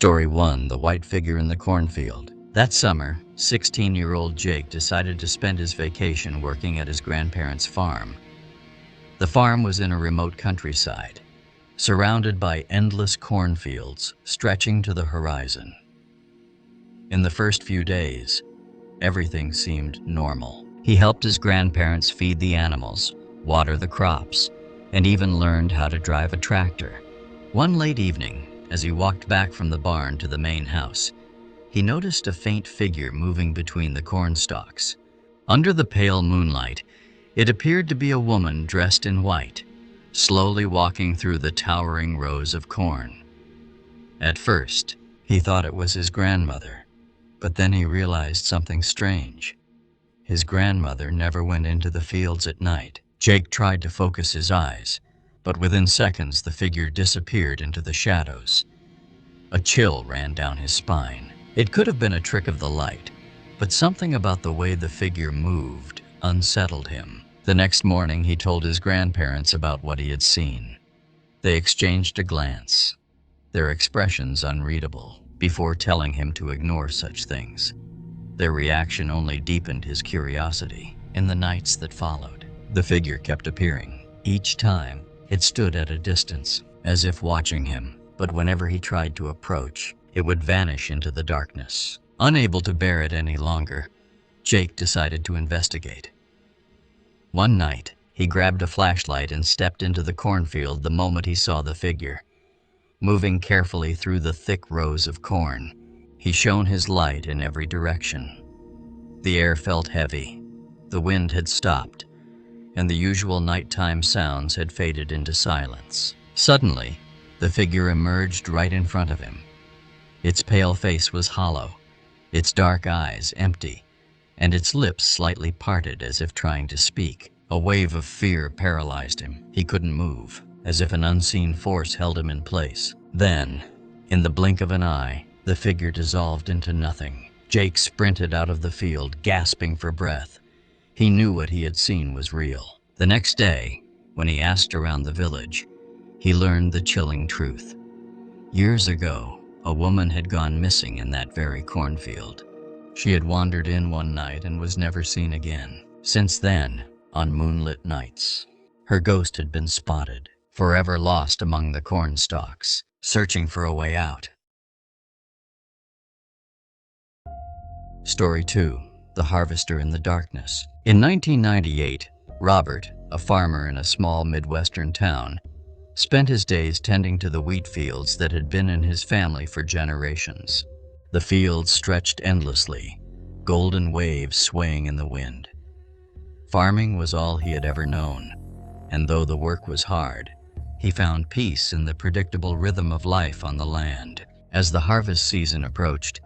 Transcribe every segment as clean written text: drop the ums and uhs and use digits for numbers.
Story 1: The White Figure in the Cornfield. That summer, 16-year-old Jake decided to spend his vacation working at his grandparents' farm. The farm was in a remote countryside, surrounded by endless cornfields stretching to the horizon. In the first few days, everything seemed normal. He helped his grandparents feed the animals, water the crops, and even learned how to drive a tractor. One late evening, as he walked back from the barn to the main house, he noticed a faint figure moving between the corn stalks. Under the pale moonlight, it appeared to be a woman dressed in white, slowly walking through the towering rows of corn. At first, he thought it was his grandmother, but then he realized something strange. His grandmother never went into the fields at night. Jake tried to focus his eyes, but within seconds the figure disappeared into the shadows. A chill ran down his spine. It could have been a trick of the light, but something about the way the figure moved unsettled him. The next morning, he told his grandparents about what he had seen. They exchanged a glance, their expressions unreadable, before telling him to ignore such things. Their reaction only deepened his curiosity. In the nights that followed, the figure kept appearing. Each time, it stood at a distance, as if watching him, but whenever he tried to approach, it would vanish into the darkness. Unable to bear it any longer, Jake decided to investigate. One night, he grabbed a flashlight and stepped into the cornfield the moment he saw the figure. Moving carefully through the thick rows of corn, he shone his light in every direction. The air felt heavy, the wind had stopped, and the usual nighttime sounds had faded into silence. Suddenly, the figure emerged right in front of him. Its pale face was hollow, its dark eyes empty, and its lips slightly parted as if trying to speak. A wave of fear paralyzed him. He couldn't move, as if an unseen force held him in place. Then, in the blink of an eye, the figure dissolved into nothing. Jake sprinted out of the field, gasping for breath. He knew what he had seen was real. The next day, when he asked around the village, he learned the chilling truth. Years ago, a woman had gone missing in that very cornfield. She had wandered in one night and was never seen again. Since then, on moonlit nights, her ghost had been spotted, forever lost among the corn stalks, searching for a way out. Story 2: The Harvester in the Darkness. In 1998, Robert, a farmer in a small Midwestern town, spent his days tending to the wheat fields that had been in his family for generations. The fields stretched endlessly, golden waves swaying in the wind. Farming was all he had ever known, and though the work was hard, he found peace in the predictable rhythm of life on the land. As the harvest season approached,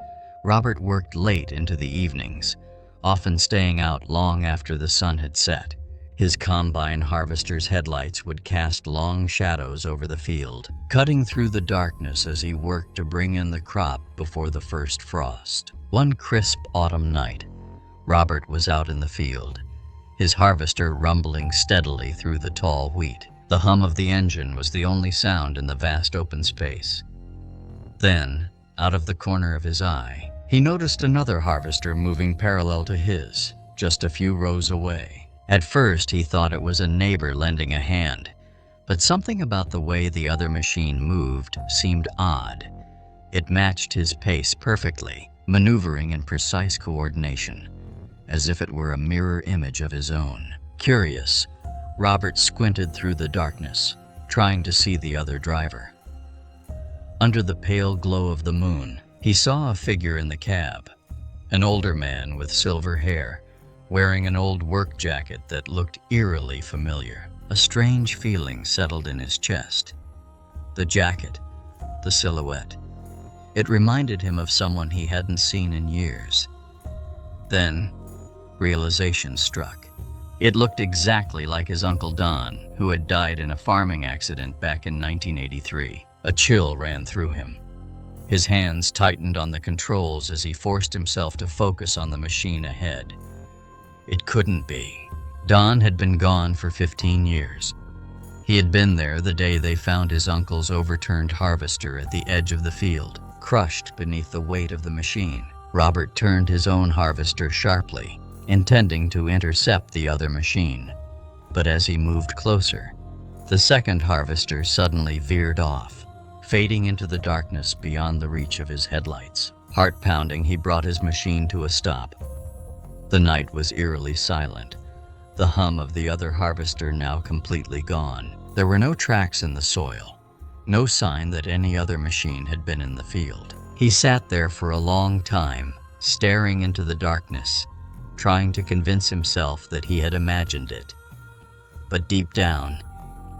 Robert worked late into the evenings, often staying out long after the sun had set. His combine harvester's headlights would cast long shadows over the field, cutting through the darkness as he worked to bring in the crop before the first frost. One crisp autumn night, Robert was out in the field, his harvester rumbling steadily through the tall wheat. The hum of the engine was the only sound in the vast open space. Then, out of the corner of his eye, he noticed another harvester moving parallel to his, just a few rows away. At first, he thought it was a neighbor lending a hand, but something about the way the other machine moved seemed odd. It matched his pace perfectly, maneuvering in precise coordination, as if it were a mirror image of his own. Curious, Robert squinted through the darkness, trying to see the other driver. Under the pale glow of the moon, he saw a figure in the cab, an older man with silver hair, wearing an old work jacket that looked eerily familiar. A strange feeling settled in his chest. The jacket, the silhouette. It reminded him of someone he hadn't seen in years. Then, realization struck. It looked exactly like his Uncle Don, who had died in a farming accident back in 1983. A chill ran through him. His hands tightened on the controls as he forced himself to focus on the machine ahead. It couldn't be. Don had been gone for 15 years. He had been there the day they found his uncle's overturned harvester at the edge of the field, crushed beneath the weight of the machine. Robert turned his own harvester sharply, intending to intercept the other machine. But as he moved closer, the second harvester suddenly veered off, fading into the darkness beyond the reach of his headlights. Heart-pounding, he brought his machine to a stop. The night was eerily silent, the hum of the other harvester now completely gone. There were no tracks in the soil, no sign that any other machine had been in the field. He sat there for a long time, staring into the darkness, trying to convince himself that he had imagined it. But deep down,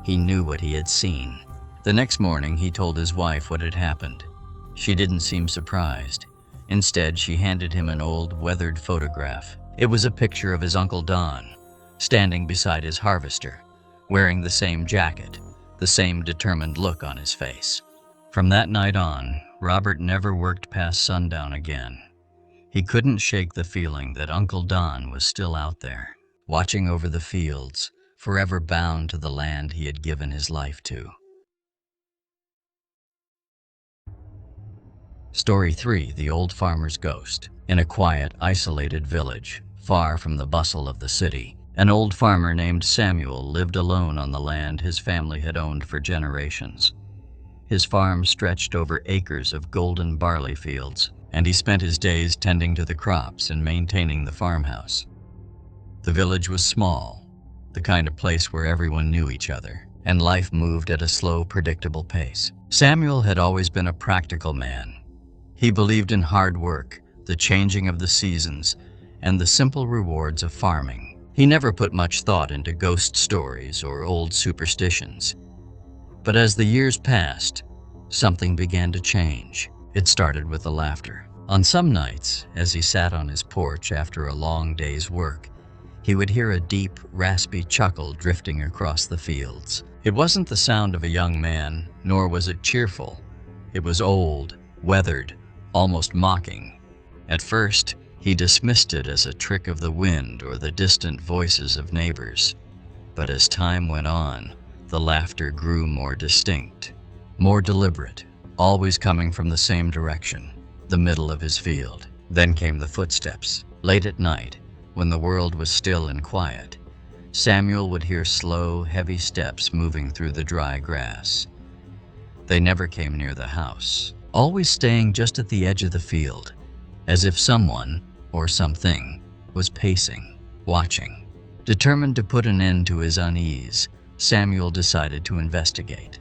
he knew what he had seen. The next morning, he told his wife what had happened. She didn't seem surprised. Instead, she handed him an old, weathered photograph. It was a picture of his Uncle Don, standing beside his harvester, wearing the same jacket, the same determined look on his face. From that night on, Robert never worked past sundown again. He couldn't shake the feeling that Uncle Don was still out there, watching over the fields, forever bound to the land he had given his life to. Story 3: The Old Farmer's Ghost. In a quiet, isolated village, far from the bustle of the city, an old farmer named Samuel lived alone on the land his family had owned for generations. His farm stretched over acres of golden barley fields, and he spent his days tending to the crops and maintaining the farmhouse. The village was small, the kind of place where everyone knew each other, and life moved at a slow, predictable pace. Samuel had always been a practical man. He believed in hard work, the changing of the seasons, and the simple rewards of farming. He never put much thought into ghost stories or old superstitions. But as the years passed, something began to change. It started with the laughter. On some nights, as he sat on his porch after a long day's work, he would hear a deep, raspy chuckle drifting across the fields. It wasn't the sound of a young man, nor was it cheerful. It was old, weathered, almost mocking. At first, he dismissed it as a trick of the wind or the distant voices of neighbors. But as time went on, the laughter grew more distinct, more deliberate, always coming from the same direction, the middle of his field. Then came the footsteps. Late at night, when the world was still and quiet, Samuel would hear slow, heavy steps moving through the dry grass. They never came near the house, always staying just at the edge of the field, as if someone, or something, was pacing, watching. Determined to put an end to his unease, Samuel decided to investigate.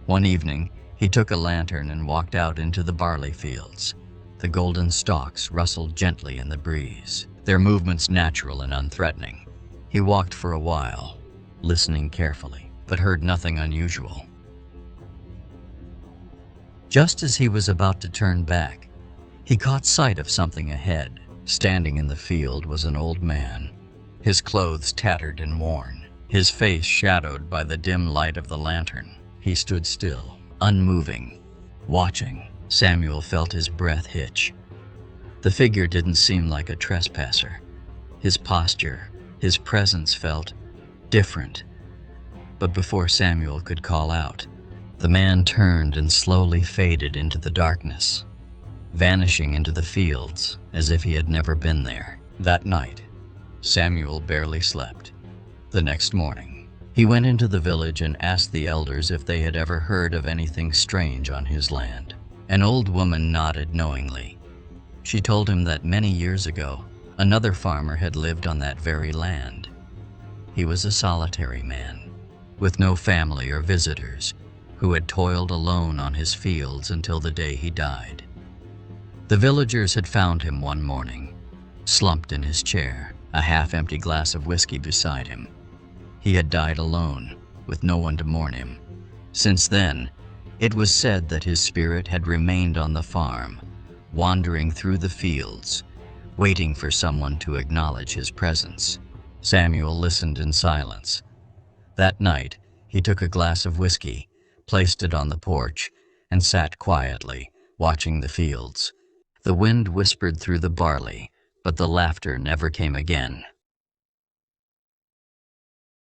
One evening, he took a lantern and walked out into the barley fields. The golden stalks rustled gently in the breeze, their movements natural and unthreatening. He walked for a while, listening carefully, but heard nothing unusual. Just as he was about to turn back, he caught sight of something ahead. Standing in the field was an old man, his clothes tattered and worn, his face shadowed by the dim light of the lantern. He stood still, unmoving, watching. Samuel felt his breath hitch. The figure didn't seem like a trespasser. His posture, his presence felt different. But before Samuel could call out, the man turned and slowly faded into the darkness, vanishing into the fields as if he had never been there. That night, Samuel barely slept. The next morning, he went into the village and asked the elders if they had ever heard of anything strange on his land. An old woman nodded knowingly. She told him that many years ago, another farmer had lived on that very land. He was a solitary man, with no family or visitors, who had toiled alone on his fields until the day he died. The villagers had found him one morning, slumped in his chair, a half-empty glass of whiskey beside him. He had died alone, with no one to mourn him. Since then, it was said that his spirit had remained on the farm, wandering through the fields, waiting for someone to acknowledge his presence. Samuel listened in silence. That night, he took a glass of whiskey, placed it on the porch, and sat quietly, watching the fields. The wind whispered through the barley, but the laughter never came again.